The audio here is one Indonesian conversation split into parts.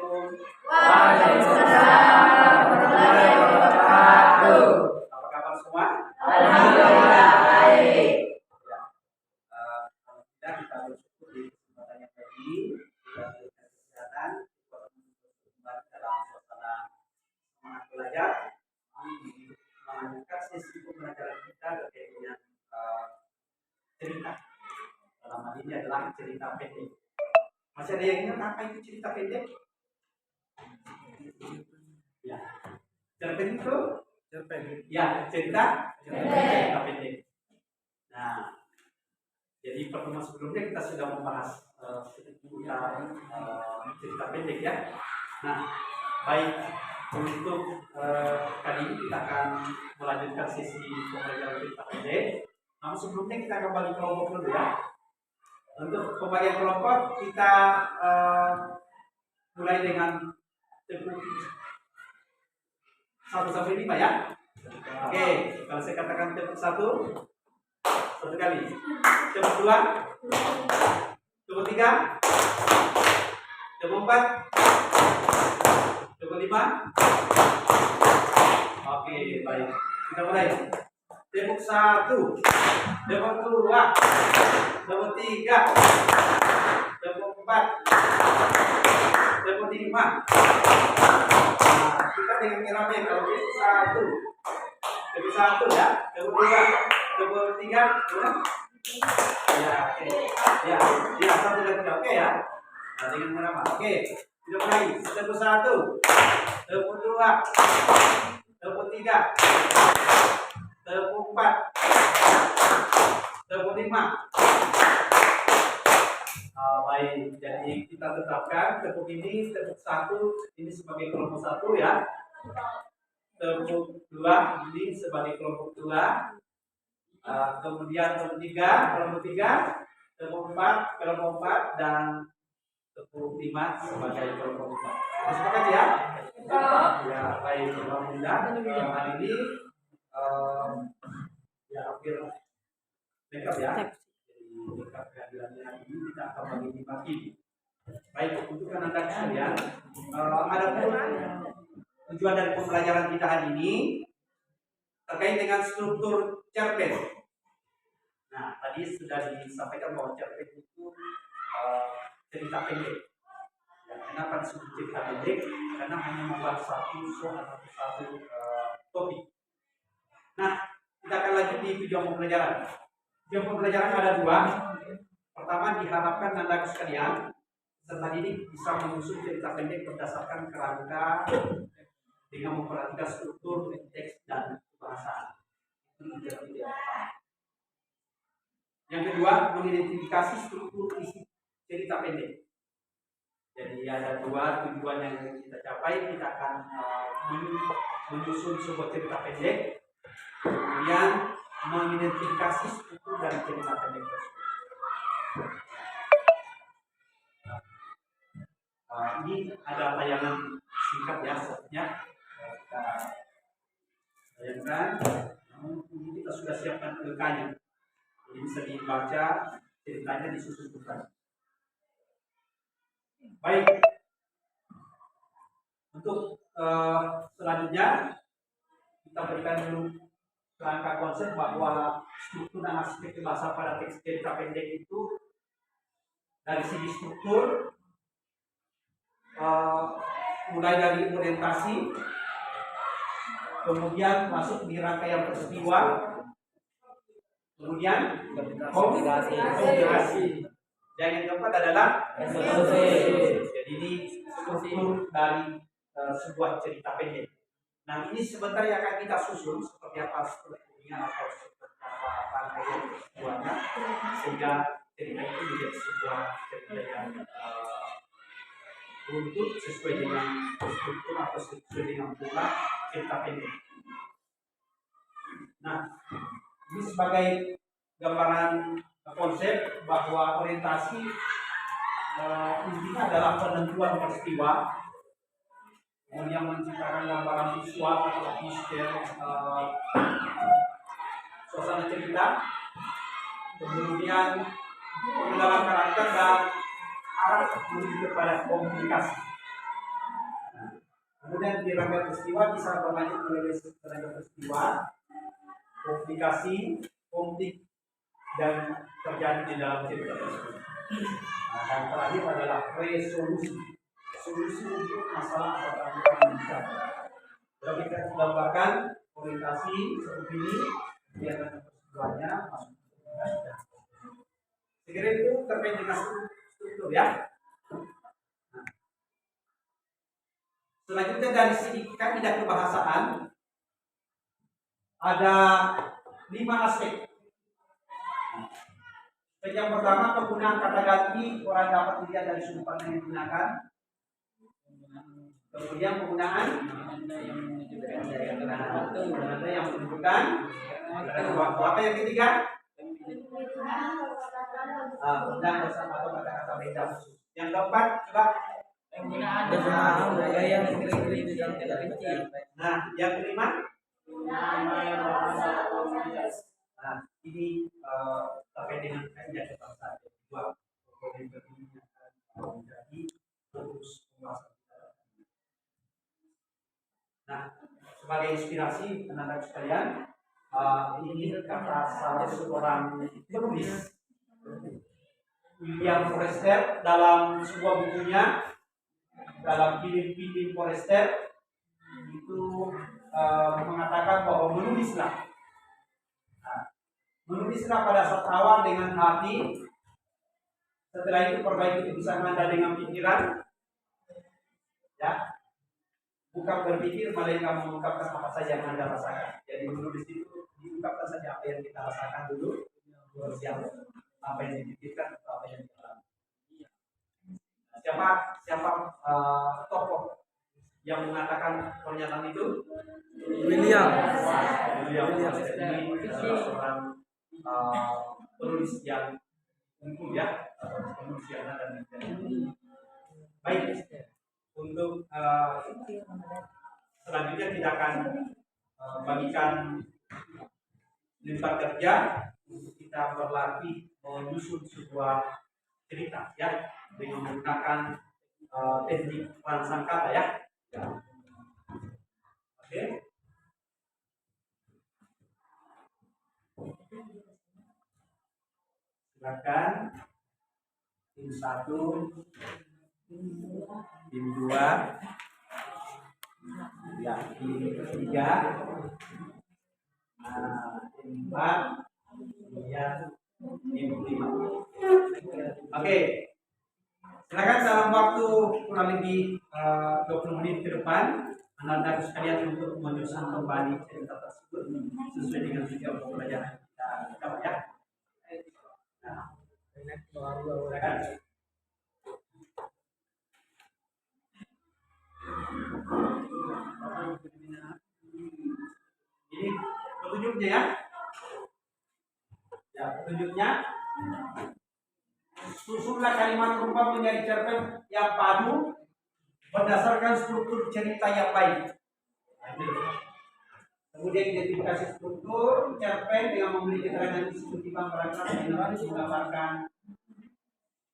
Assalamualaikum. Waalaikumsalam warahmatullahi wabarakatuh. Apa kabar semua? Alhamdulillah baik. Ya, kita bersyukur di kesempatan yang tadi kita berikan kesehatan kembali dalam suasana semangat belajar melanjutkan sesi pembelajaran kita terkait dengan cerita. Dalam hal ini adalah cerita pendek. Masih ada yang ingat apa itu cerita pendek? Ya, cerpen itu? Cerpen. Ya, cerita pendek. Nah, jadi pertemuan sebelumnya kita sudah membahas seputar cerita pendek ya. Nah, baik untuk kali ini kita akan melanjutkan sesi pembelajaran cerita pendek. Namun sebelumnya kita kembali kelompok dulu ya. Untuk pembagian kelompok kita mulai dengan tepuk 1 sampai 5 ya. Oke, kalau saya katakan tepuk 1 kali, tepuk 2, tepuk 3, tepuk 4, tepuk 5. Oke, baik. Kita mulai. Tepuk 1, tepuk 2, tepuk 3, tepuk 4, tepuk 5. Nah, kita dengan rame kalau tepuk 1 ya, tepuk 2, tepuk 3, ya, oke. Ya, 1 dan 3, oke ya. Nah, dengan merama. Oke, kita mulai. Tepuk 1, tepuk 2, tepuk 3, tepuk 4, tepuk 5. Baik, jadi kita tetapkan tepuk ini, tepuk 1 ini sebagai kelompok 1 ya. Tepuk 2 ini sebagai kelompok 2. Kemudian tepuk 3, kelompok 3, tepuk 4, kelompok 4, dan tepuk 5 sebagai kelompok 4. Sepakat ya? Ya, baik. Alhamdulillah hari ini ya hampir lengkap ya. Jadi lengkap kehadirannya hari ini kita akan bagi. Baik, untuk anak-anak sekalian, ada pun tujuan dari pembelajaran kita hari ini terkait dengan struktur cerpen. Nah, tadi sudah disampaikan bahwa cerpen itu cerita pendek. Ya, kenapa disebut cerita pendek? Karena hanya membuat satu soal atau satu topik. Nah, kita akan lanjut di tujuan pembelajaran. Tujuan pembelajaran ada 2. Pertama, diharapkan anak sekalian peserta didik bisa menyusun cerita pendek berdasarkan kerangka dengan memperhatikan struktur teks dan bahasa. Yang kedua, mengidentifikasi struktur isi cerita pendek. Jadi ada 2 tujuan yang kita capai. Kita akan menyusun sebuah cerita pendek, kemudian mengidentifikasi struktur dari cerita pendek tersebut. Ini ada tayangan singkat ya, sebenarnya kita bayangkan. Namun ini kita sudah siapkan angkanya, jadi bisa dibaca ceritanya disusun kembali. Baik, untuk selanjutnya kita berikan dulu kerangka konsep bahwa struktur dan aspek bahasa pada teks cerita pendek itu dari segi struktur mulai dari orientasi, kemudian masuk di rangkaian peristiwa, kemudian komunikasi, dan yang keempat adalah eksekusi. Jadi ini struktur dari sebuah cerita pendek. Nah, ini sebentar yang akan kita susun seperti apa strukturnya atau seperti apa rangkaian peristiwanya, sehingga cerita itu menjadi sebuah cerita yang untuk sesuai dengan struktur atau sesuai dengan pola cerita pendek. Nah, ini sebagai gambaran konsep bahwa orientasi intinya adalah penentuan peristiwa, kemudian menciptakan gambaran visual atau visual suasana cerita, kemudian pengenalan karakter dan arah menuju kepada komunikasi. Kemudian di rangkaian peristiwa bisa berlanjut mulai rangkaian peristiwa, komplikasi, konflik dan terjadi di dalam cerita tersebut. Nah, dan terakhir adalah resolusi, solusi untuk masalah atau tantangan yang ada. Kalau kita gambarkan orientasi seperti ini, kemudian peristiwanya masuk ke dalam. Sekiranya itu terkait dengan struktur ya. Nah, selanjutnya dari segi kaidah kebahasaan ada 5 aspek. Yang pertama, penggunaan kata ganti orang dapat dilihat dari sudut pandang yang digunakan. Kemudian penggunaan ada yang menunjukkan. Apa yang ketiga? Penggunaan bersama atau kata-kata beda. Yang keempat, coba Penggunaan yang Nah, yang kelima. Nah, ini terkait dengan kaidah kebahasaan dua komponen ini akan menjadi fokus pembahasan kita. Nah, sebagai inspirasi teman-teman sekalian, ini kata salah seorang penulis William Forster dalam sebuah bukunya, dalam Pilih Forster itu mengatakan bahwa menulislah pada saat awal dengan hati, setelah itu perbaiki kebiasaan Anda dengan pikiran, ya, bukan berpikir melainkan mengungkapkan apa saja yang Anda rasakan. Jadi menulis itu diungkapkan saja apa yang kita rasakan dulu, siap apa yang dipikirkan atau apa yang dialami. Siapa tokoh yang mengatakan pernyataan itu? William. Ini adalah seorang penulis yang unggul ya, penulis yang ada di baik. Untuk selanjutnya kita akan bagikan lembar kerja untuk kita berlatih menyusun sebuah cerita ya dengan menggunakan teknik perangsang kata ya. Oke. Silakan tim 1, tim 2, ya tim 3, tim 4, kemudian tim 5. Oke. Silakan dalam waktu kurang lebih 20 menit ke depan Anda sekalian untuk menyusun kembali cerita tersebut sesuai dengan tujuan pembelajaran kita dapat ya. Nah, silakan. Ini petunjuknya ya. Ya, petunjuknya. Susunlah kalimat rupa menjadi cerpen yang padu berdasarkan struktur cerita yang baik. Kemudian identifikasi struktur cerpen dengan memberi keterangan isi kutipan barangkali dengan menggambarkan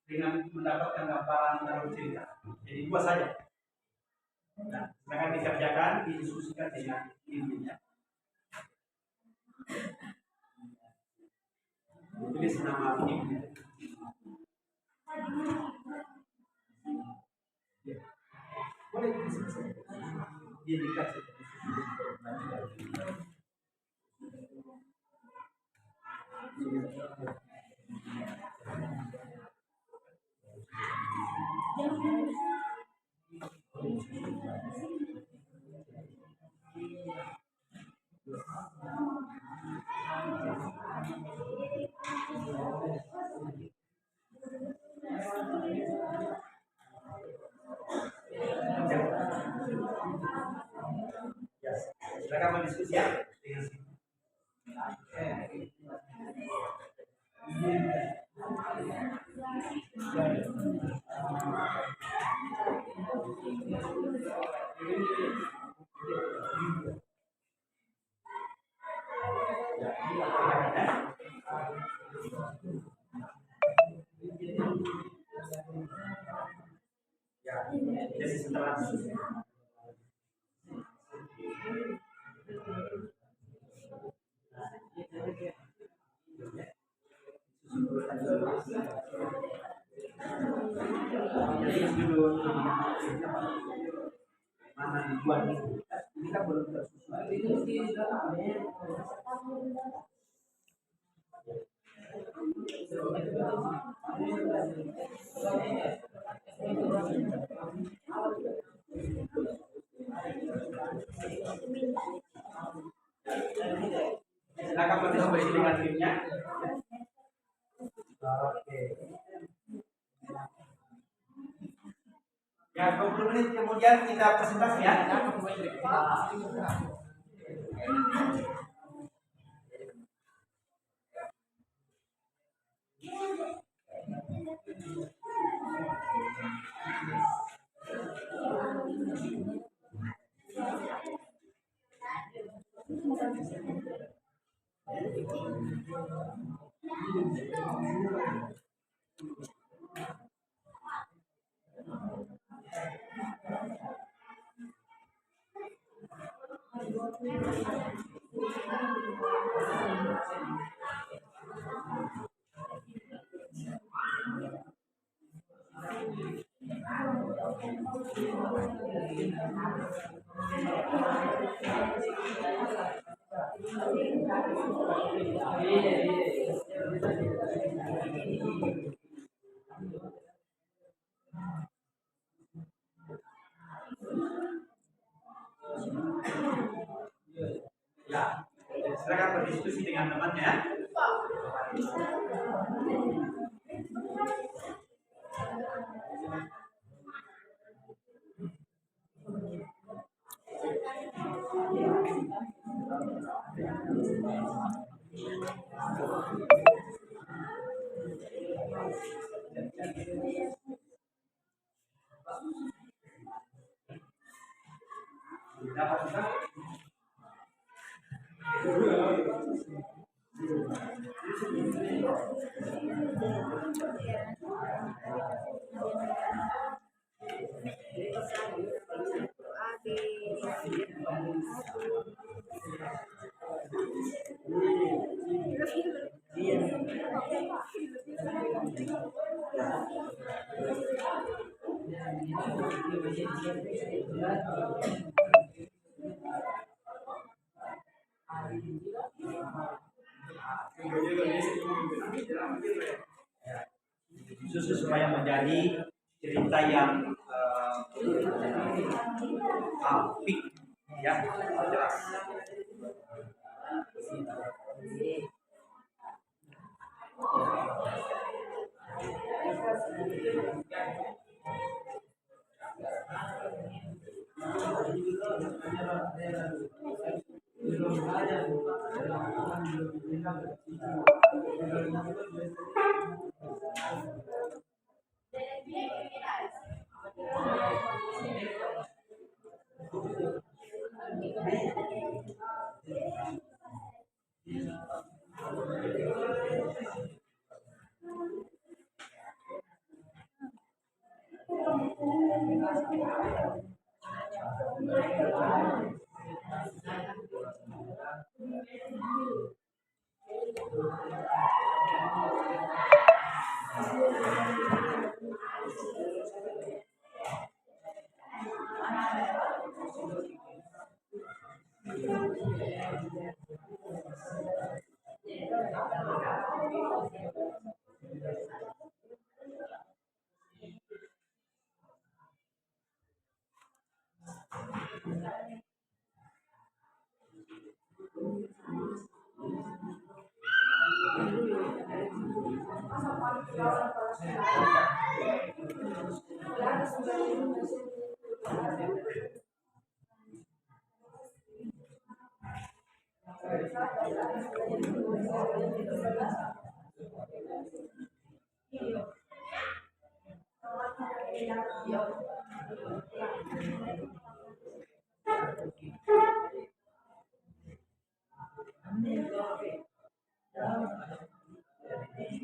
dengan mendapatkan gambaran dalam cerita. Jadi 2 saja. Nah, silakan dikerjakan, didiskusikan dengan timnya. Tulis nama timnya. Ya. Boleh didiskusikan. Dia dikasih. Silakan berdiskusi ya dengan sini. Ya, jadi setelah mana tujuan ini kan belum tersusun. Silakan berdiskusi dengan timnya. Oke. Ya, 20 menit kemudian kita presentasi ya. Ya, silakan berdiskusi dengan temannya. Dapat juga. Justru supaya menjadi cerita yang apik ya, jelas.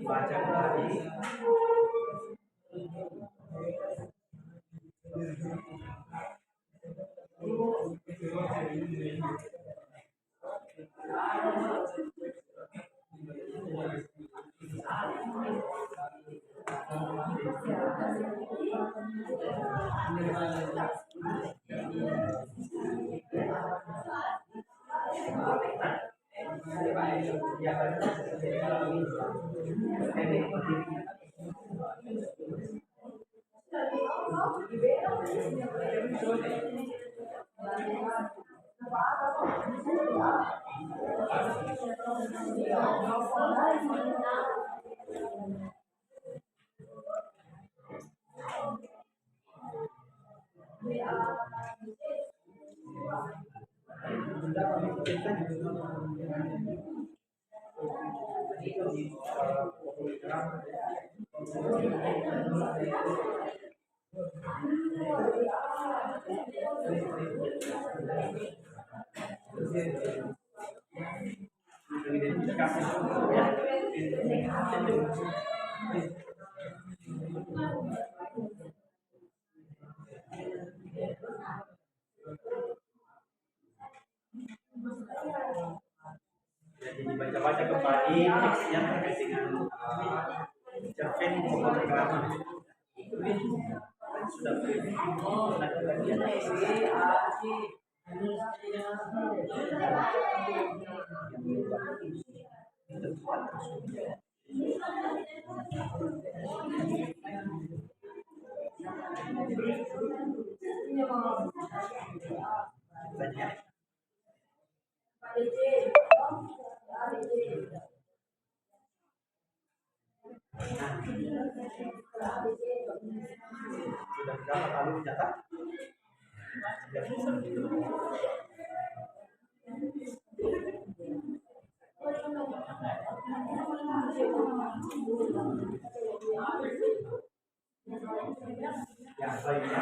Baca kembali. Jadi dibaca-baca kembali teks yang terkait dengan cerpen fotografi. Sudah banyak. Sudah berapa kali dicatat? Ya, baiknya.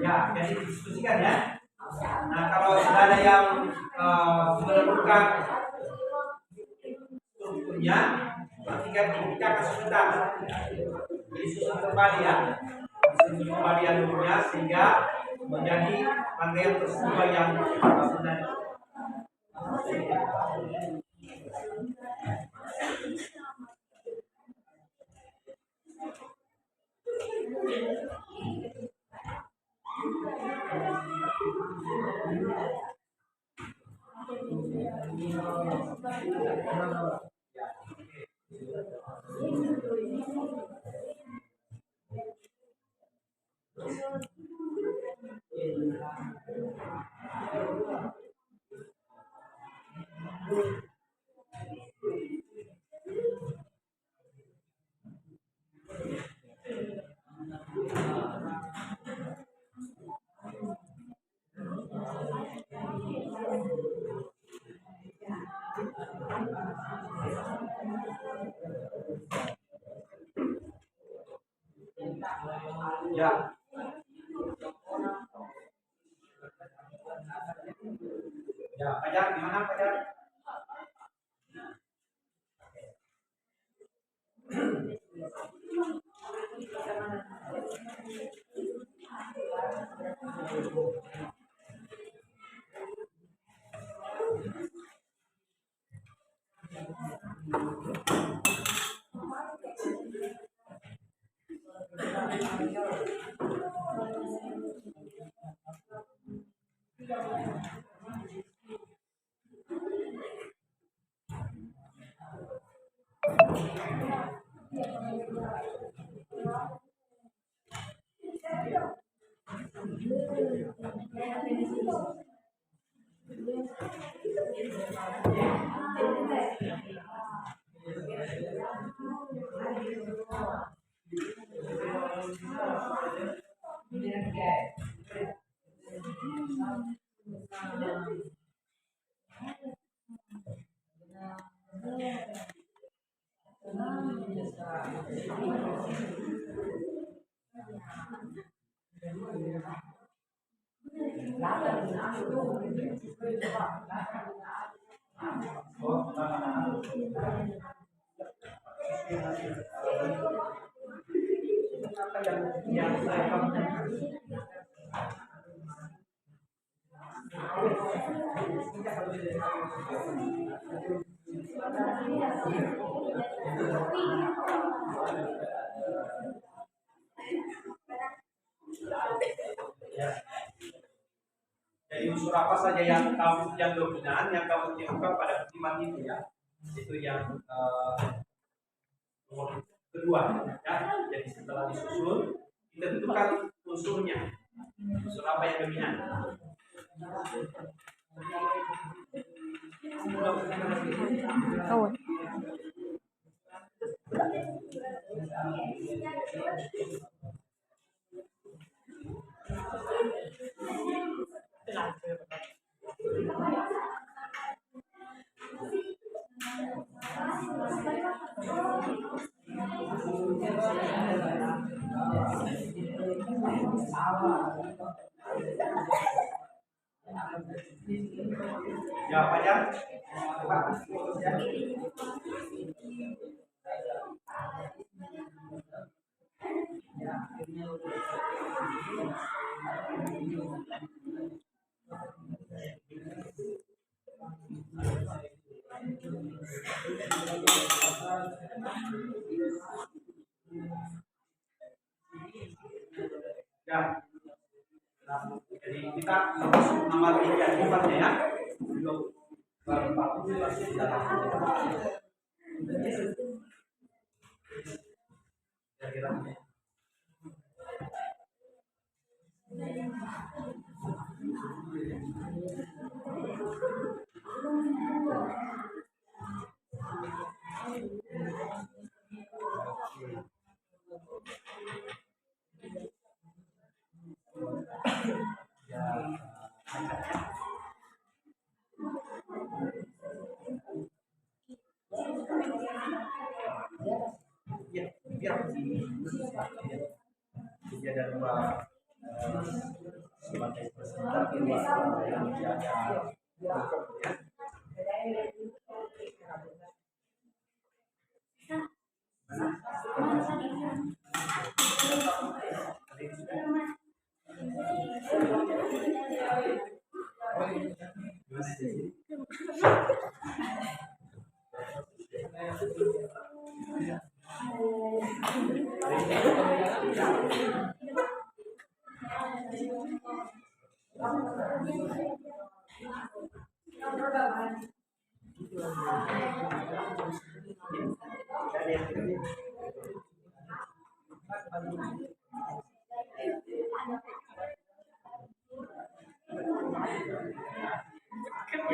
Ya, jadi didiskusikan ya. Nah, kalau sudah ada yang menemukan strukturnya, ketika kita akan susunan, disusun kembali ya, disusun kembali alurnya sehingga menjadi rangkaian peristiwa yang benar. Ya. Ya, Fajar, gimana Fajar? Apa yang saya lakukan? Ya. Jadi unsur apa saja yang dominan yang kamu tiupkan pada ketimbang itu ya, itu yang nomor kedua ya. Jadi setelah disusun kita tentukan unsurnya, unsur apa yang dominan. Oh. Ya Pak ya. Ya. Nah, jadi kita nomor 3 ya. Ya, biar dia ada dua sebagai presenter dua yang menjaga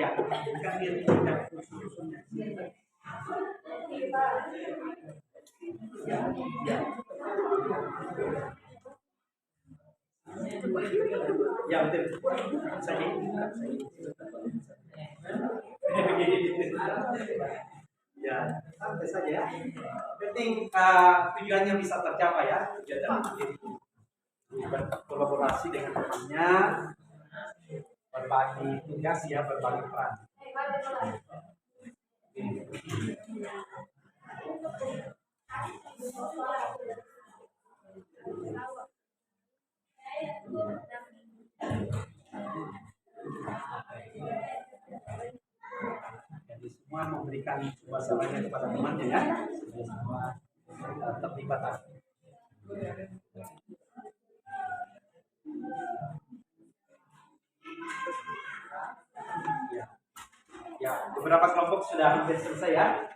ya, kan dia tidak ya betul saya ya santai saja ya, penting tujuannya bisa tercapai ya, tujuan berkolaborasi dengan temannya, berbagi tugas ya, berbagi peran. semua memberikan suasananya kepada temannya ya. Semua terlibat. Ya, beberapa kelompok sudah hampir selesai ya.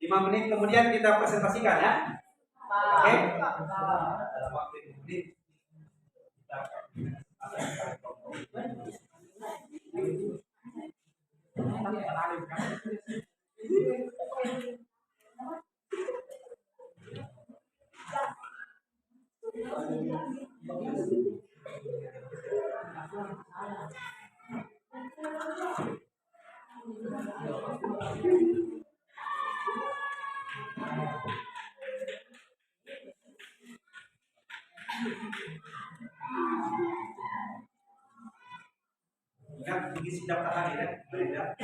5 menit kemudian kita presentasikan ya. Oke? Dalam waktu 5 menit kita ingat isi daftar lagi ya. Beda.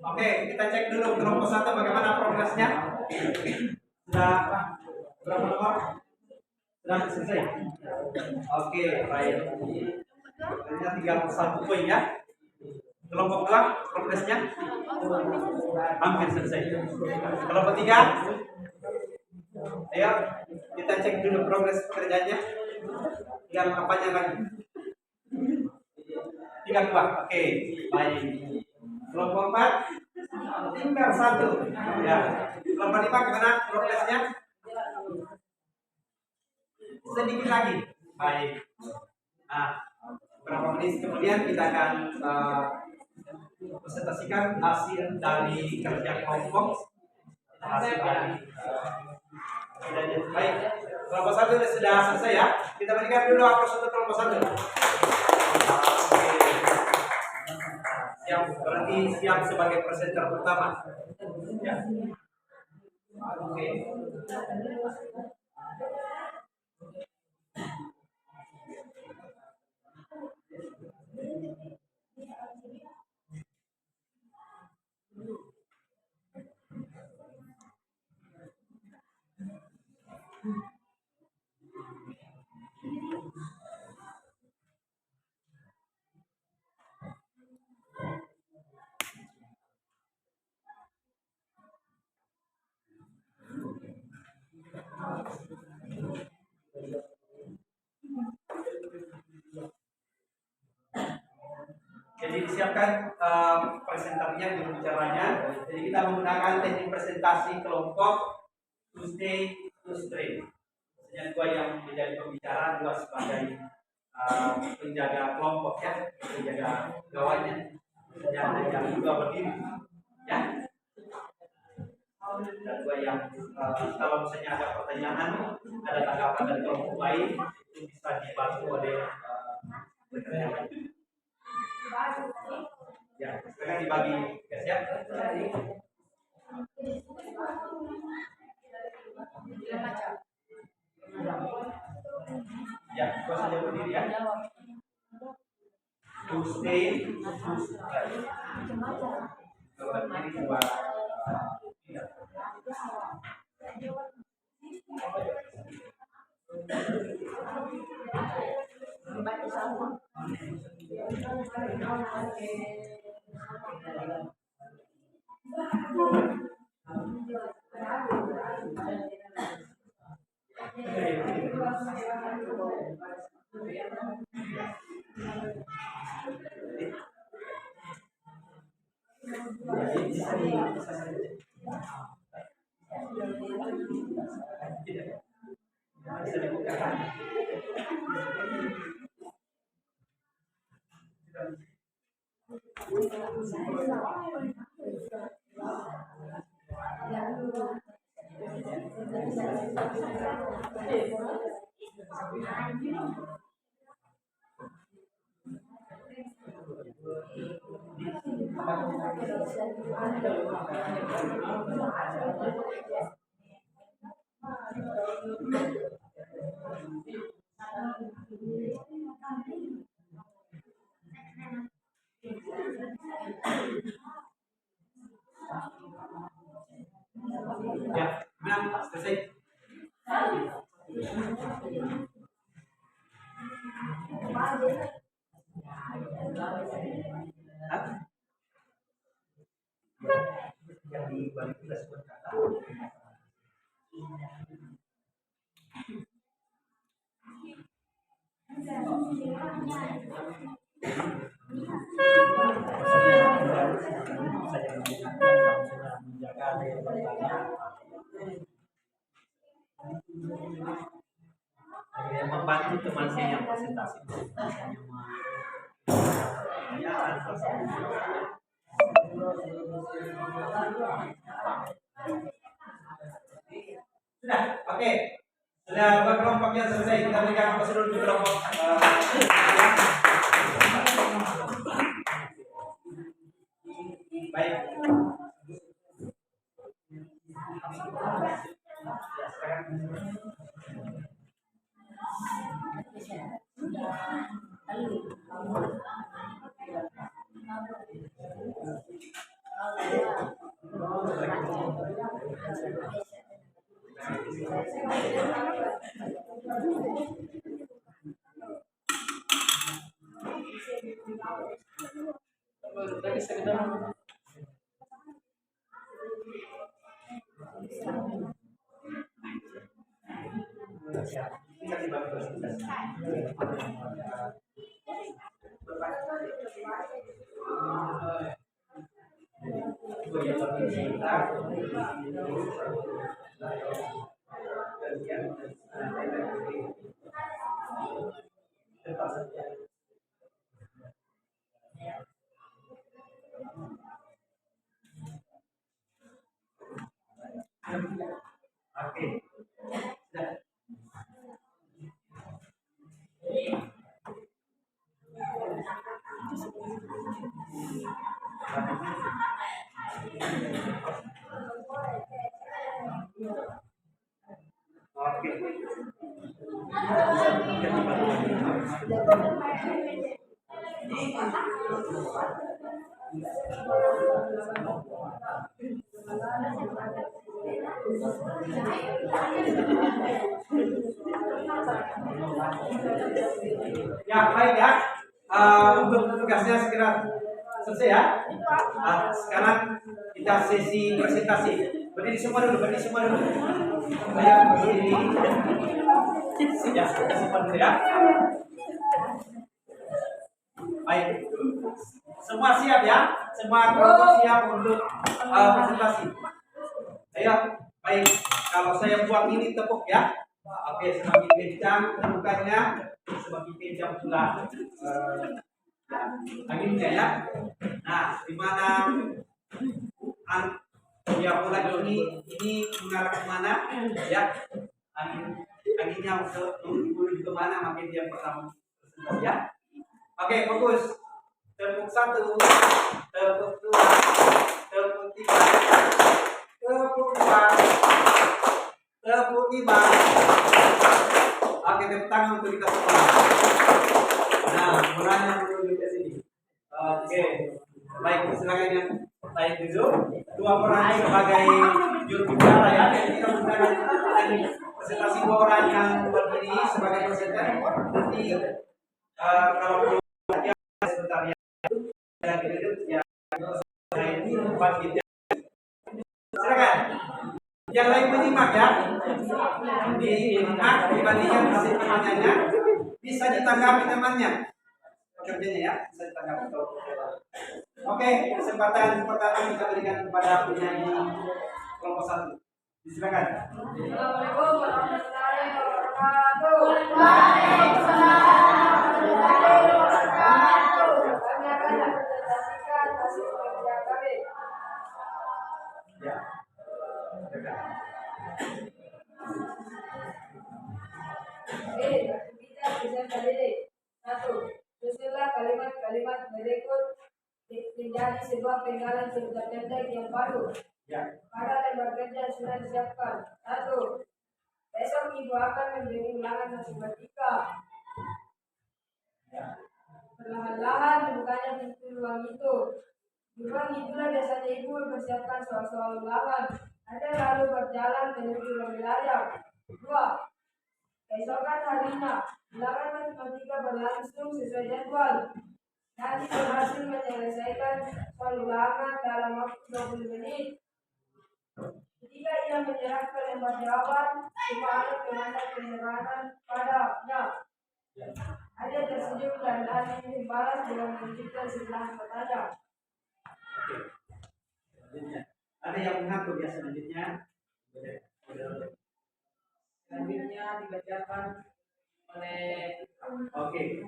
Oke, kita cek dulu kelompok 1 bagaimana progresnya. Sudah berapa nomor? Sudah selesai. Oke, baik. Hanya tinggal 1 poin ya. Kelompok 2 progresnya hampir selesai. Kelompok 3, ayo kita cek dulu progres pekerjaannya. Tinggal apanya lagi? Tinggal 2. Oke, baik. Kelompok 4 tinggal 1 ya. Kelompok 5 gimana progresnya? Sedikit lagi. Baik. Nah, beberapa menit kemudian kita akan presentasikan hasil dari kerja kelompok. Hasil dari baik. Kelompok 1 sudah selesai ya. Kita berikan dulu aplaus untuk kelompok 1. Siap, berarti siap sebagai presenter pertama. Ya. Oke. Jadi disiapkan presentasinya, juru bicaranya. Jadi kita menggunakan teknik presentasi kelompok to stay to straight. Maksudnya dua yang menjadi pembicara, dua sebagai penjaga kelompok ya, penjaga gawainya, yang juga berdiri ya. Dan dua yang kalau misalnya ada pertanyaan, ada tanggapan dari kelompok lain, itu bisa dibantu oleh mereka. Ya, sekarang dibagi guys ya. Ya, gua saja berdiri ya. To stay, to stay. Kalau berdiri dua. Ya, gimana? Selesai. Yang di balik kita sebut kata. Membantu teman saya yang presentasi. Sudah, oke. Sudah kelompoknya selesai. Kita berikan prosedur di kelompok. Baik. Oke. Ya, baik ya. Untuk tugasnya segera selesai ya. Sekarang kita sesi presentasi. Berdiri semua dulu, berdiri semua dulu. Saya berdiri. Ya, semua dulu ya. Baik. Semua siap ya? Semua kelompok siap untuk presentasi. Ayo, baik. Kalau saya buat ini tepuk ya. Oke, semakin kencang tepukannya, semakin kencang pula anginnya ya. Nah, di mana ya bulan ini mengarah kemana ya? Anginnya menuju kemana? Makin dia pertama ya. Oke, fokus. Tepuk 1, tepuk 2, tepuk 3, tepuk 4, tepuk 5. Oke, tepuk tangan untuk kita semua. Nah, mulanya menuju ke sini. Oke, baik, silakan yang baik dulu. Dua orang sebagai juru bicara ya. Jadi kita menggunakan presentasi dua orang yang berdiri sebagai presenter. Nanti kalau sebentar ya. Silakan. Yang lain menyimak ya. Menyimak dibandingkan hasil pertanyaannya. Bisa ditanggapi temannya. Pekerjanya ya, bisa ditanggapi. Oke, kesempatan pertama kita berikan kepada penyanyi kelompok 1. Silakan. Assalamualaikum warahmatullahi wabarakatuh. Waalaikumsalam warahmatullahi wabarakatuh. Kami akan mempresentasikan hasil kerja kami. Ya. Silakan. Berbicara bisa berdiri. 1. Susunlah kalimat-kalimat berikut menjadi sebuah penggalan cerita pendek yang baru. Ya. Pada lembar kerja yang sudah disiapkan. 1. Besok ibu akan memberi ulangan matematika. Ya. Perlahan-lahan dibukanya pintu ruang itu. Di ruang itulah biasanya ibu mempersiapkan soal-soal ulangan. Ada lalu berjalan menuju ruang belajar. 2. Keesokan harinya, ulangan matematika berlangsung sesuai jadwal. Nanti berhasil menyelesaikan soal ulangan dalam waktu 20 menit. Ketika ia menyerahkan lembar jawaban, semua anak memandang keheranan padanya. Ada tersenyum dan Dani membalas dengan menunjukkan sebelah matanya. Selanjutnya. Ada yang mengatur ya selanjutnya. Selanjutnya dibacakan oleh Oke.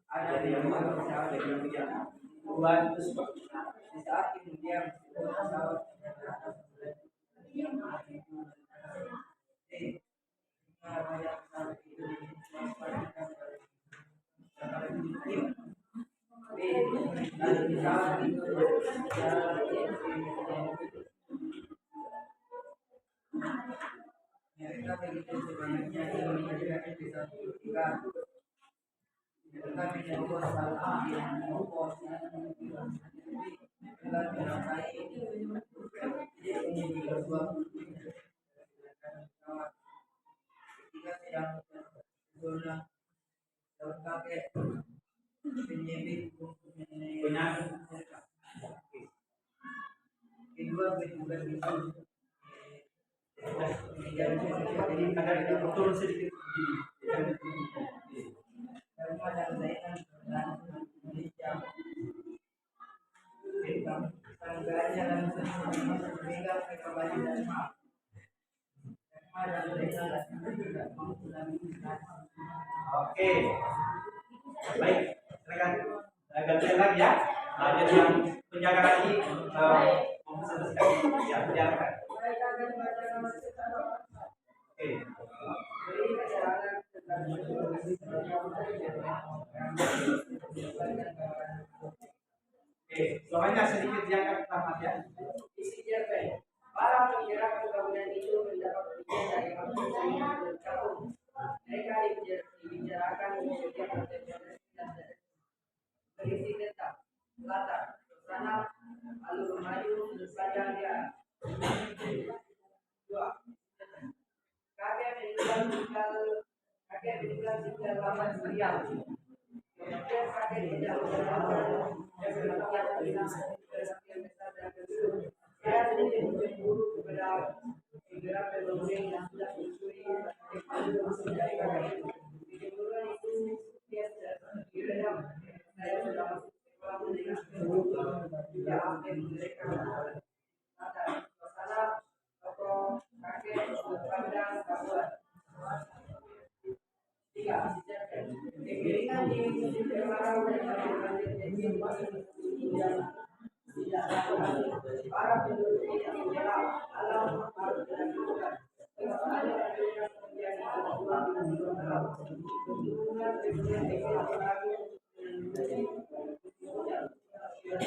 Ada yang mengatur, ada yang bicara. Tuhan itu sebabnya. di saat kemudian pesawat mereka begitu sebenarnya ingin menjadi bisa ketika mereka menyebut salah yang menopos dan mereka menyertai ini di sebuah ketika sedang zona kakek penyebik kedua bertugas itu Jadi ada turun sedikit begini. Karma dan Zainal dan Indonesia tangganya langsung memegang kembali dan maaf. Karma dan Zainal dan Oke. Baik, silakan. Gantian lagi ya. Jadi yang penjaga lagi mempresentasikan ya, silakan. Mereka akan membacakan secara Oke. beri keterangan tentang Oke, soalnya sedikit diangkat Ahmad ya. isi cerpen. Para penggerak pembangunan itu mendapat izin dari anggota yang bergabung. Mereka dibicarakan di setiap pertemuan dan berisi tentang latar, suasana, alur maju, sepanjang jalan. 2. Kakek meninggal tinggal lama Suriah. Kemudian kakek tidak berjalan dan berlakukan hilang yang besar dan kecil. Saya sedikit mencemburu kepada segera pembangunan yang sudah mencuri teknologi dari kakek itu. Kecemburuan itu dia sudah diredam. Saya sudah masuk sekolah menengah tidak hampir mereka ada suasana toko kakek sudut pandang kabuan. Tiga, kekeringan di musim kemarau dan banjir tidak para penduduk tidak mengenal alam harus dilakukan. Saya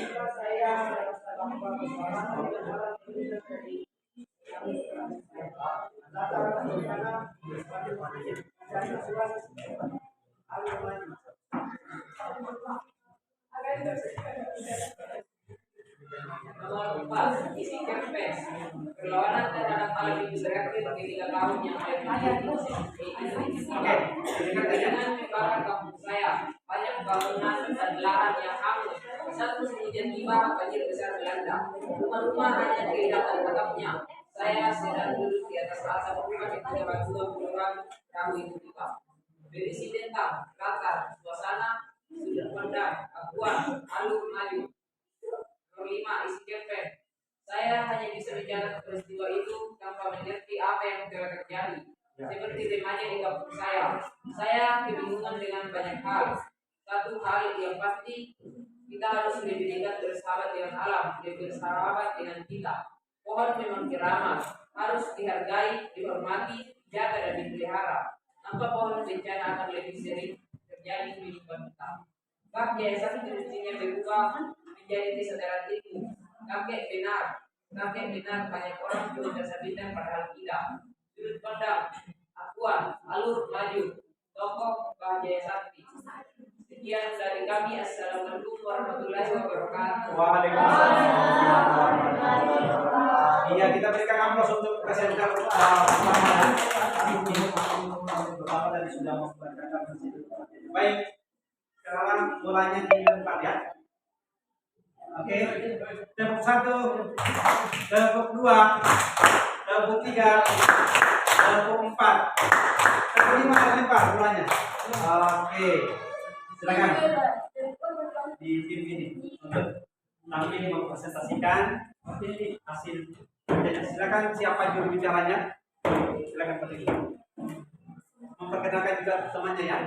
merasa bahwa Nomor 4, isi kempes. Perlawanan terhadap hal yang berakhir ketika tahun yang lain. Oke, dengan membakar kampung saya, banyak bangunan dan lahan yang hangus. Satu hujan tiba, banjir besar melanda. Rumah-rumah hanya kehilangan atapnya. Saya sedang duduk di atas atap rumah ketika dua orang perahu itu tiba. Berisi tentang latar, suasana, sudut pandang, akuan, alur maju. Nomor 5, isi kempes. Saya hanya bisa bicara peristiwa itu tanpa mengerti apa yang telah terjadi. Seperti temanya di kampung saya kebingungan dengan banyak hal. Satu hal yang pasti, kita harus lebih dekat bersahabat dengan alam, lebih bersahabat dengan kita. Pohon memang keramat, harus dihargai, dihormati, dijaga dan dipelihara. Tanpa pohon bencana akan lebih sering terjadi di lingkungan kita. Bab yayasan semestinya berubah menjadi kesadaran itu. Kakek benar banyak orang punya jasa bintang padahal tidak. Sudut pandang, akuan, alur maju, tokoh Bahjaya Sakti. Sekian dari kami. Assalamualaikum warahmatullahi wabarakatuh. Waalaikumsalam. Iya, kita berikan aplaus untuk presenter Bapak tadi sudah membacakan. Baik, sekarang mulanya di tempat ya. Oke, tepuk 1, tepuk 2, tepuk 3, tepuk 4, tepuk 5 kali 4 mulanya. Oke, silakan di tim ini untuk tampil mempresentasikan hasil kerjanya. Silakan siapa juru bicaranya. Silakan Pak. Memperkenalkan juga temannya ya.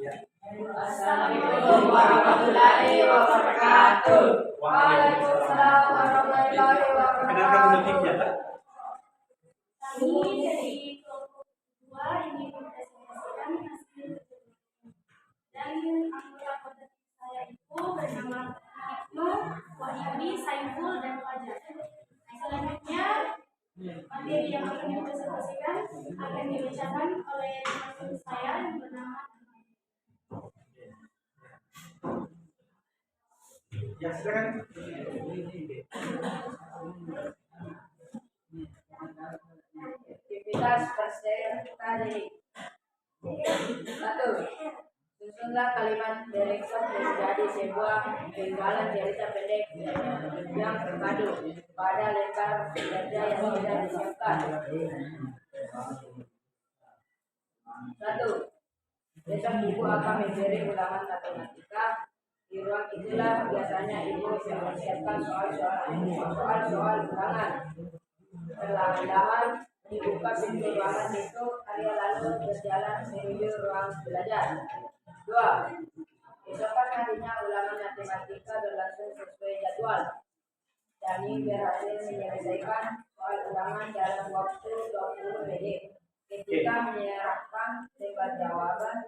Ya. Assalamualaikum warahmatullahi wabarakatuh. Waalaikumsalam warahmatullahi Perkenalkan wabarakatuh. lebihnya, Pak. Kami dari kelompok 2 ini mempresentasikan hasil dan anggota kelompok saya itu bernama Ibnu, Wahyudi, Saiful, dan Fajar. Selanjutnya materi yang akan dipresentasikan akan dibacakan oleh teman saya yang bernama Ya, silakan. Aktivitas presentasi. 1. Susunlah kalimat direkson menjadi sebuah penggalan cerita pendek yang terpadu pada lembar kerja yang sudah disiapkan. 1. Besok ibu akan memberi ulangan matematika. Di ruang itulah biasanya ibu mempersiapkan soal-soal ulangan. Perlahan-lahan dibuka pintu ruangan itu, Arya lalu berjalan menuju ruang belajar. 2. Esokan harinya ulangan matematika berlangsung sesuai jadwal. Dani berhasil menyelesaikan soal ulangan dalam waktu 20 menit. Ketika menyerahkan lembar jawaban,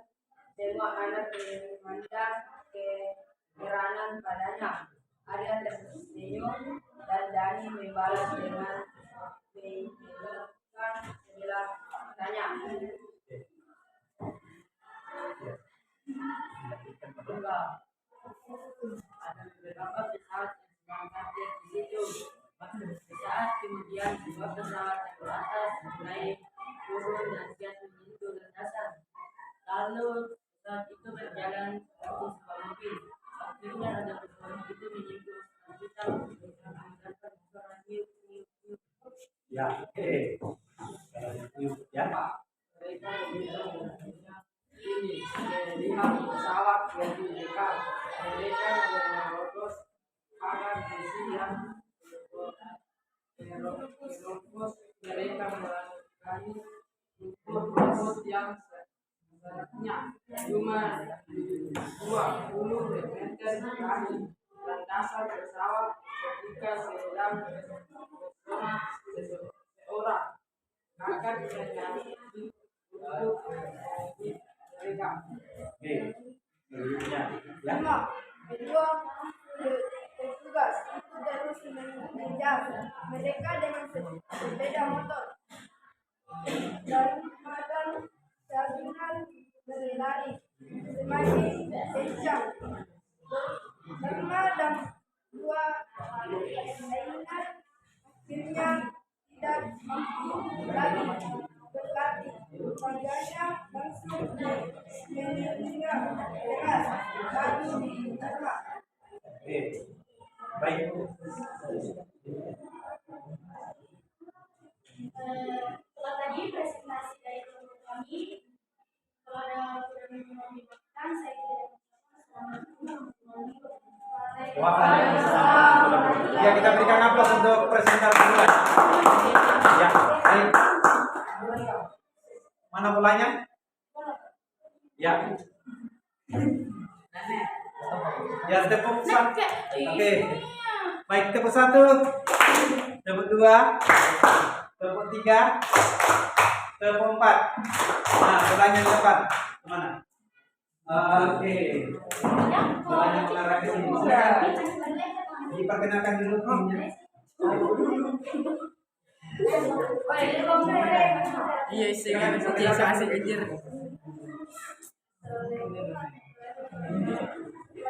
semua anak memandang keheranan padanya. Arya tersenyum dan Dani membalas dengan menjelaskan sebelah matanya. Ada beberapa pesawat yang sedang parkir di situ. Sesaat kemudian dua pesawat yang teratas naik turun dan jatuh menyentuh landasan. Lalu pesawat itu berjalan seperti sebuah mobil. Akhirnya ada pesawat itu menyentuh kita mendengarkan suara niup niup niup. Ya, oke. Ya, Pak. Mereka ini melihat pesawat yang di dekat. Mereka menerobos pagar di mereka melakukan rumput yang sebenarnya cuma 20 meter dari landasan pesawat ketika sedang bersama seseorang akan terjadi untuk mereka. Oke, berikutnya ya. Kedua, petugas itu terus mengejar mereka dengan sepeda motor dan makan sambil berlari semakin kencang. Lama dan dua lainnya akhirnya tidak mampu lagi berlatih. Wajahnya langsung meninggal keras lalu ditembak. Oke, baik. Setelah tadi presentasi dari kelompok kami, kalau ada kurang dimakan, saya tidak Waalaikumsalam. Ya, kita berikan aplaus untuk presenter kedua. Ya, baik. Mana bolanya? Ya. Ya, tepuk satu. Oke. Baik, tepuk satu. Tepuk dua. Tepuk tiga. Tepuk empat. Nah, bolanya di depan. Kemana? Oke. Bolanya mengarah ke sini. Diperkenalkan dulu timnya. Iya sih, biasa asik anjir.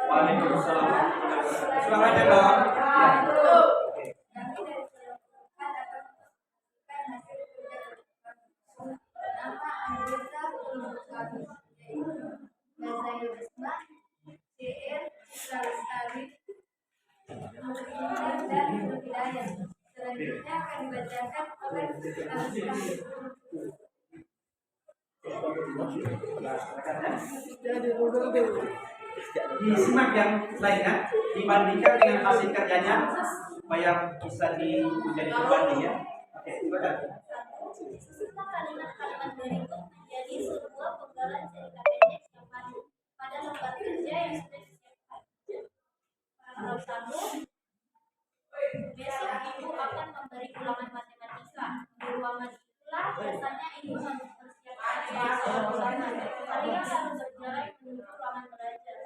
Waalaikumsalam. Silakan ya, Bang. nama anggota kelompok kami yaitu Nazaya Bisma, JR Citra Lestari, Nurina dan Hidayah. Selanjutnya akan dibacakan oleh Nazia. Disimak yang lainnya dibandingkan dengan hasil kerjanya supaya bisa menjadi berbanding ya. Oke, silakan. Susunan kalimat-kalimat berikut menjadi sebuah penggalan cerita pendek yang maju pada lembar kerja yang sudah disiapkan. Paragraf 1. Besok ibu akan memberi ulangan matematika. Di ruangan itulah biasanya ibu mempersiapkan soal ulangan. Kalian harus berjalan menuju ruangan belajar.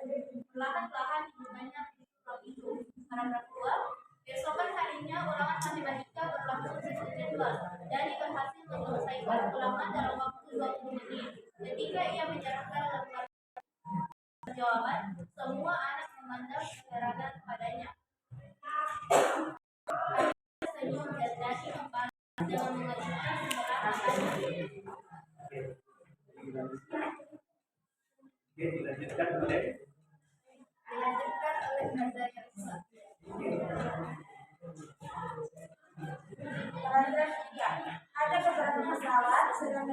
Perlahan-lahan dibukanya pintu ruang itu. Paragraf 2. Besokan harinya ulangan matematika berlangsung sesuai jadwal. Dari berhasil menyelesaikan ulangan dalam waktu 20 menit. Ketika ia menyerahkan lembar jawaban, semua anak memandang keherangan padanya. Senyum dan Dani membalas dengan mengajukan sembarangan tanya. Oke, dilanjutkan oleh Dilanjutkan oleh Nazaya Bisma. Paragraf 3. Ada beberapa pesawat sedang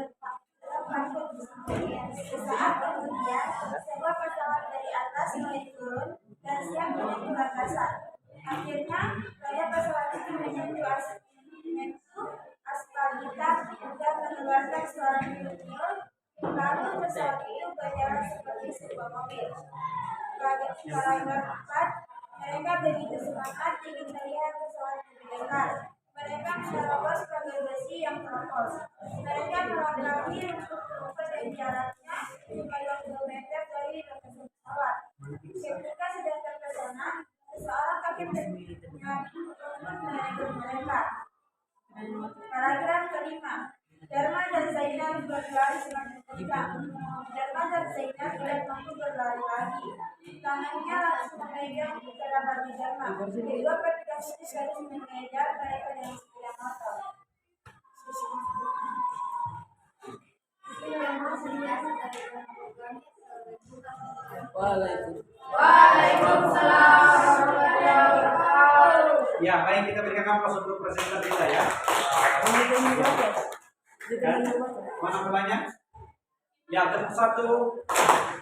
terpangkut di samping. Sesaat kemudian, sebuah pesawat dari atas mulai turun dan siap menuju landasan. Akhirnya, pada pesawat itu menyentuh aspal hitam dan mengeluarkan suara nyut-nyut. Lalu pesawat itu berjalan seperti sebuah mobil. Paragraf 4. Mereka begitu semangat ingin melihat pesawat lebih dekat. Mereka menerobos pagar besi yang keropos. Mereka melangkahi rumput-rumput yang jaraknya 50 meter dari lokasi pesawat. Ketika sedang terpesona, seseorang kakek bernyanyi menegur mereka. Paragraf kelima. Dharma dan Zainal berlari semakin kencang. Dharma dan Zainal tidak mampu berlari lagi. Tangannya langsung memegang cara bagi Dharma. Kedua petugas itu harus mengejar mereka dengan sepeda motor. Waalaikumsalam. ya, baik kita berikan aplaus untuk presenter kita ya. Dan mana bolanya? Ya, tepuk satu,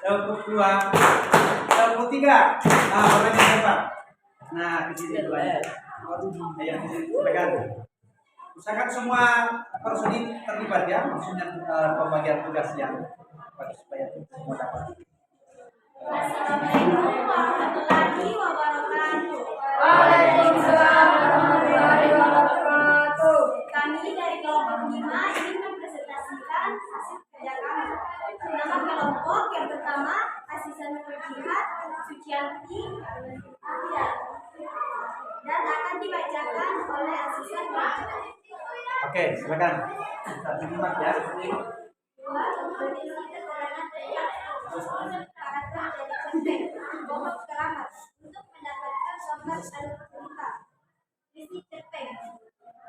tepuk dua, tepuk tiga. Nah, bolanya siapa? Nah, di sini dua. Yang di sini pegang. Usahakan semua personil terlibat ya, maksudnya pembagian tugas yang supaya semua dapat. Assalamualaikum warahmatullahi wabarakatuh. Waalaikumsalam warahmatullahi wabarakatuh. Kami dari kelompok 5 ingin mempresentasikan hasil kerja kami. Nama kelompok yang pertama Asisten Jihad Sucianti Ahya dan akan dibacakan oleh asisten. Oke, silakan. Kita simak ya. Dua, berisi keterangan tentang karakter dari cerpen Bohong Keramat untuk mendapatkan gambar alur cerita. Isi cerpen.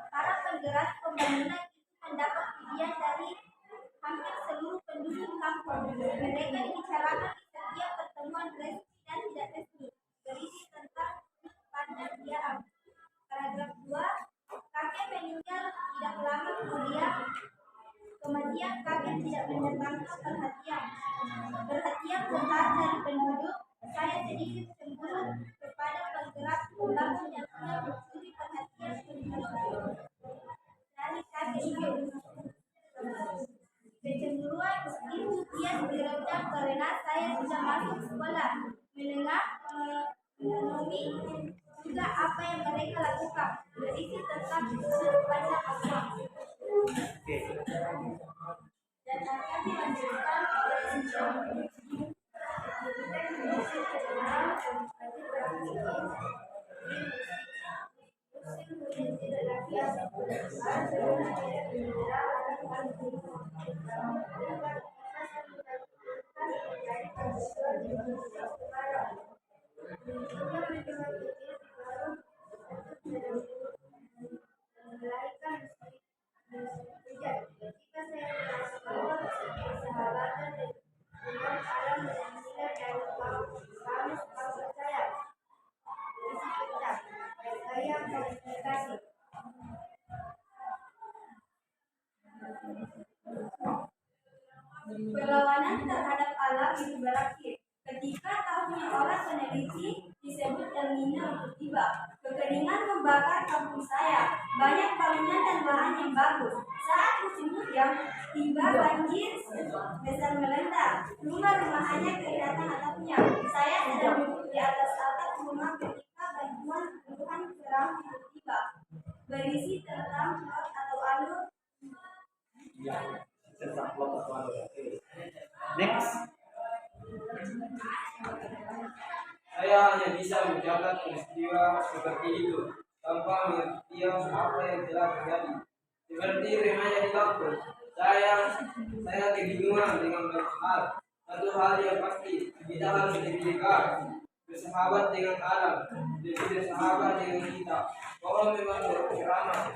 Para penggerak pembangunan itu mendapat pujian dari hampir seluruh penduduk kampung. Mereka dibicarakan di setiap pertemuan resmi dan tidak resmi. Berisi tentang pandang diam. Paragraf 2. Kakek meninggal tidak lama kemudian. Kemudian kakek tidak mendatangkan perhatian besar dari penduduk. Saya sedikit cemburu kepada penggerak pembangun yang sudah mencuri perhatian penduduk dari kakek itu. Kecemburuan itu kian diredam karena saya sudah masuk sekolah menengah memenuhi juga apa yang mereka lakukan. Berisi tentang sudut pandang Allah. Dan akan dilanjutkan oleh perlawanan terhadap alam itu berakhir ketika tahunnya orang peneliti disebut El Nino tiba. Kekeringan membakar kampung saya, banyak bangunan dan lahan yang bagus. Saat musim hujan, tiba banjir besar melanda. Rumah-rumah hanya kelihatan atapnya. Saya sedang duduk di atas atap rumah ketika bantuan puluhan perahu tiba. Berisi tentang plot atau alur. Next. Saya hanya bisa mencatat peristiwa seperti itu tanpa mengerti apa yang telah terjadi. Seperti remanya di kampung, saya kebingungan dengan banyak hal. Satu hal yang pasti, kita harus diberikan bersahabat dengan alam, jadi bersahabat dengan kita. Kalau memang beramah,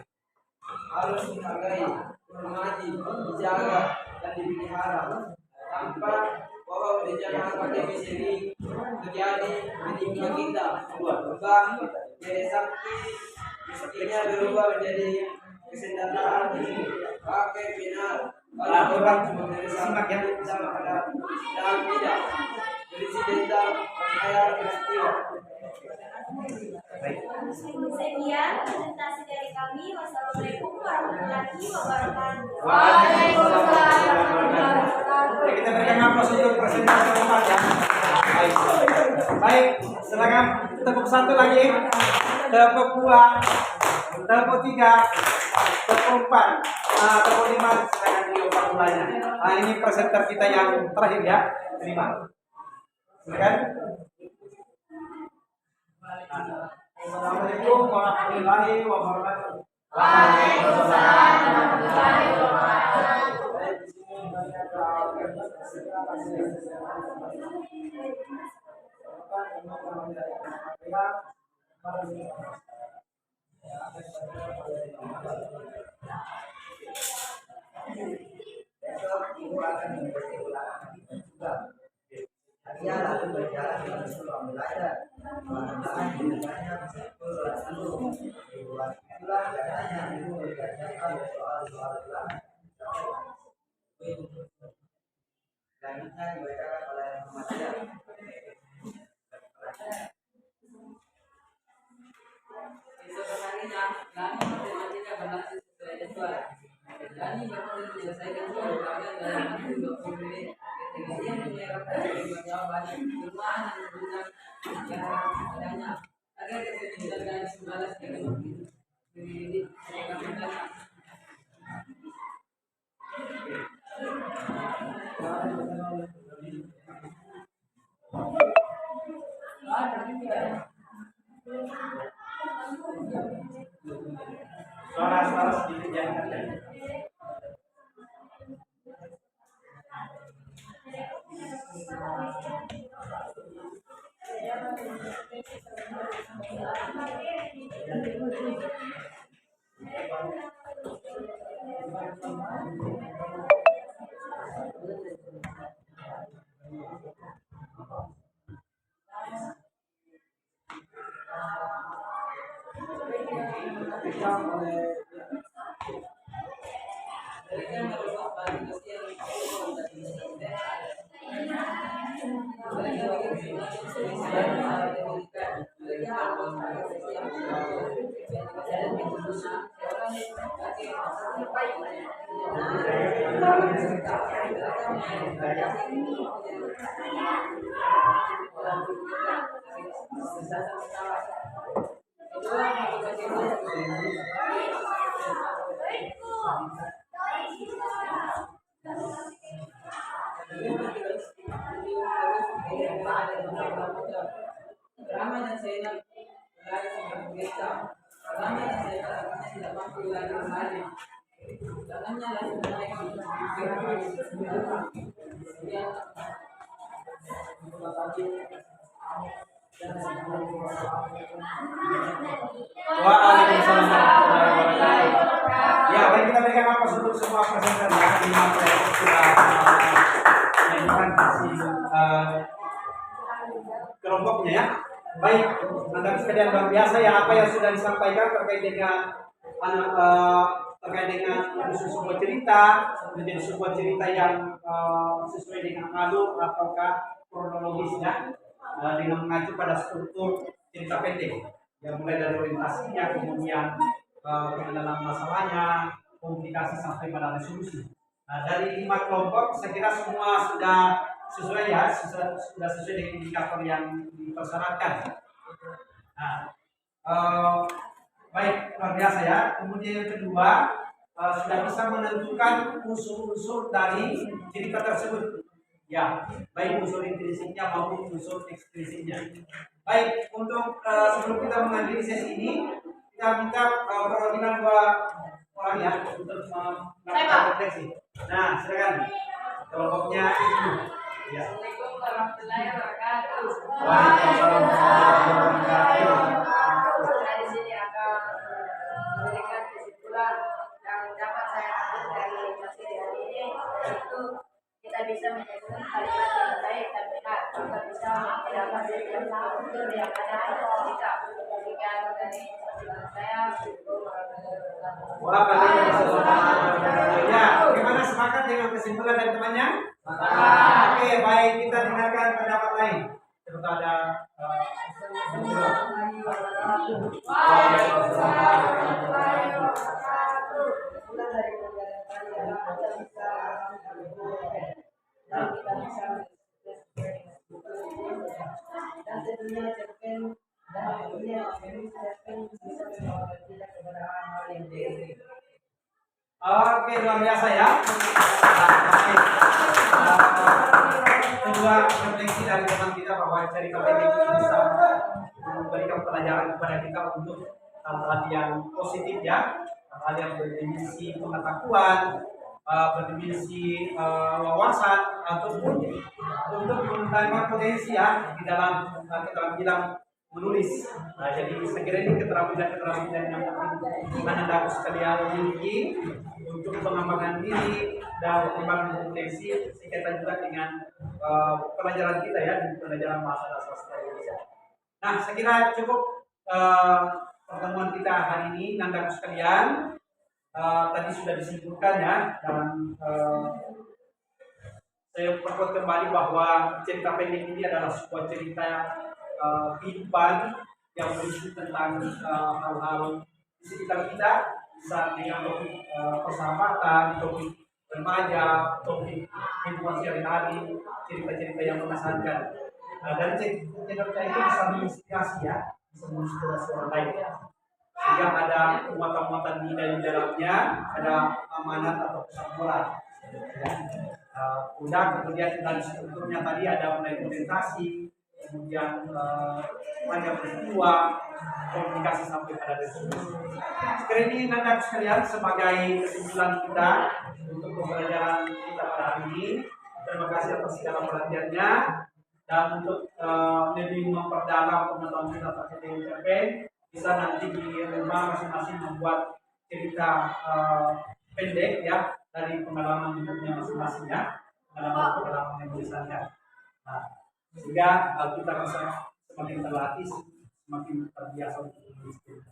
harus dihargai, dihormati, dijaga, dan dipelihara. Tanpa pohon dijaga pakai misteri terjadi menimpa kita, berubah menjadi sakti, miskinnya berubah menjadi kesenjataan, pakai benar. Kalau orang cuma bersama yang sama pada dalam tidak berisi dendam, percaya peristiwa. Sekian presentasi dari kami. Wassalamualaikum warahmatullahi wabarakatuh. Waalaikumsalam warahmatullahi wabarakatuh. Kita berikan aplaus untuk presentasi keempat ya. Baik, silakan tepuk satu lagi, tepuk dua, tepuk tiga, tepuk empat, tepuk lima, silakan diulang mulanya. Nah, ini presenter kita yang terakhir ya, kelima. Silakan. Assalamualaikum warahmatullahi wabarakatuh. Waalaikumsalam warahmatullahi wabarakatuh. Dia lalu berjalan ke seluruh wilayah. Itulah katanya ibu berbicara soal selanjutnya dibacakan oleh Muhammadiyah. akhirnya Lani matematika berlangsung sesuai jadwal. Lani berhasil menyelesaikan soal ulangan dalam waktu 20 menit. Ketika dia menyerahkan kedua jawaban, kelemahan dan kegunaan yang adanya agar kesedihan dan semalas dengan mendidik mereka mendalam. Suara-suara sedikit jangan ada. Ramai dan Zainal berlari sampai beca. Ramai dan Zainal akhirnya tidak mampu lagi kembali. Tangannya langsung naik ke Waalaikumsalam warahmatullahi wabarakatuh. Ya, baik, kita berikan aplaus untuk semua presenter ya. Ini sudah menunjukkan hasil kelompoknya ya. Baik, Anda sekalian luar biasa ya, apa yang sudah disampaikan terkait dengan terkait dengan sebuah cerita menjadi sebuah cerita yang sesuai dengan alur ataukah kronologisnya dengan mengacu pada struktur cerita pendek yang mulai dari orientasinya, kemudian pengenalan masalahnya, komunikasi sampai pada resolusi. Nah, dari 5 kelompok saya kira semua sudah sesuai ya, sudah sesuai dengan indikator yang dipersyaratkan. Nah, baik, luar biasa ya. Kemudian yang kedua, sudah bisa menentukan unsur-unsur dari cerita tersebut. Ya, baik unsur intrinsiknya maupun unsur eksplisiknya. Baik, untuk sebelum kita mengakhiri sesi ini, kita minta perwakilan 2 orang ya untuk melakukan refleksi. Nah, silakan kelompoknya itu. Ya. Assalamualaikum warahmatullahi wabarakatuh. Waalaikumsalam warahmatullahi wabarakatuh. Saya di sini akan memberikan kesimpulan yang dapat saya ambil dari materi hari ini, yaitu kita bisa menyusun kalimat yang baik dan benar, juga bisa mendapat setiap unsur yang ada di kita. Sekian dari penjelasan saya. Waalaikumsalam. Ya, bagaimana, sepakat dengan kesimpulan dari temannya? Oke, baik, kita dengarkan pendapat lain. Kepada Waalaikumsalam warahmatullahi wabarakatuh. Dari pelajaran tadi adalah kita bisa dan kita bisa dan tentunya cerpen dan tentunya cerpen bisa membawa kita kepada hal yang baik. Oke, luar biasa ya. Kedua refleksi dari teman kita bahwa cerita pendek itu bisa memberikan pelajaran kepada kita untuk hal-hal yang positif ya, hal yang berdimensi pengetahuan, berdimensi wawasan ataupun untuk menambah potensi ya di dalam keterampilan menulis. Nah, jadi saya kira ini keterampilan yang penting Anda sekalian miliki untuk pengembangan diri dan pengembangan potensi sekaitan juga dengan pelajaran kita ya, pelajaran bahasa sastra Indonesia. Nah, saya kira cukup pertemuan kita hari ini, Anda sekalian. Tadi sudah disimpulkan ya, dan saya perkuat kembali bahwa cerita pendek ini adalah sebuah cerita kehidupan yang berisi tentang hal-hal di sekitar kita, bisa dengan topik persahabatan, topik remaja, topik kehidupan sehari-hari, cerita-cerita yang mengesankan. Nah, dari cerita-cerita itu bisa menginspirasi ya, bisa menginspirasi orang lain. Sehingga ada muatan-muatan nilai di dalamnya, ada amanat atau pesan moral. Kemudian dari strukturnya tadi ada mulai orientasi, kemudian banyak peristiwa, komunikasi sampai pada resolusi. Sekali ini anak sekalian sebagai kesimpulan kita untuk pembelajaran kita pada hari ini. Terima kasih atas segala perhatiannya, dan untuk lebih memperdalam pengetahuan kita terkait dengan cerpen, bisa nanti di rumah masing-masing membuat cerita pendek ya dari pengalaman hidupnya masing-masing ya, pengalaman yang mengesankan. Nah, sehingga kita bisa semakin terlatih, semakin terbiasa untuk menulis cerita.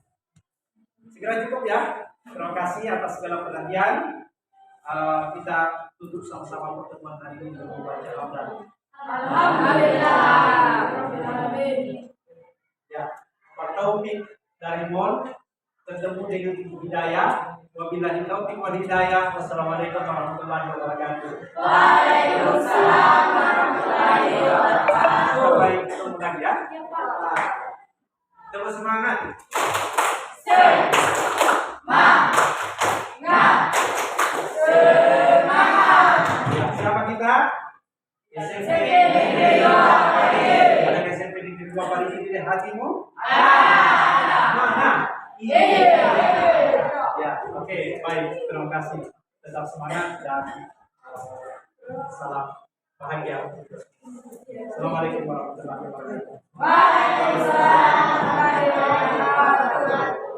Segera cukup ya. Terima kasih atas segala perhatian. Kita tutup sama-sama pertemuan hari ini dengan membaca hamdalah. Alhamdulillah. Ya, taufik dari Mon ketemu dengan hidayah. Wabillahi taufiq wal hidayah. Wassalamualaikum warahmatullahi wabarakatuh. Waalaikumsalam warahmatullahi wabarakatuh. Baik, ketemu lagi ya. Coba semangat. Ya, siapa kita? SMP Negeri 2 Parigi. Ada SMP Negeri 2 Parigi di hatimu? Mana? Iya. Ya, oke, baik. Terima kasih. Tetap semangat dan salam bahagia. Assalamualaikum warahmatullahi wabarakatuh. Waalaikumsalam warahmatullahi wabarakatuh.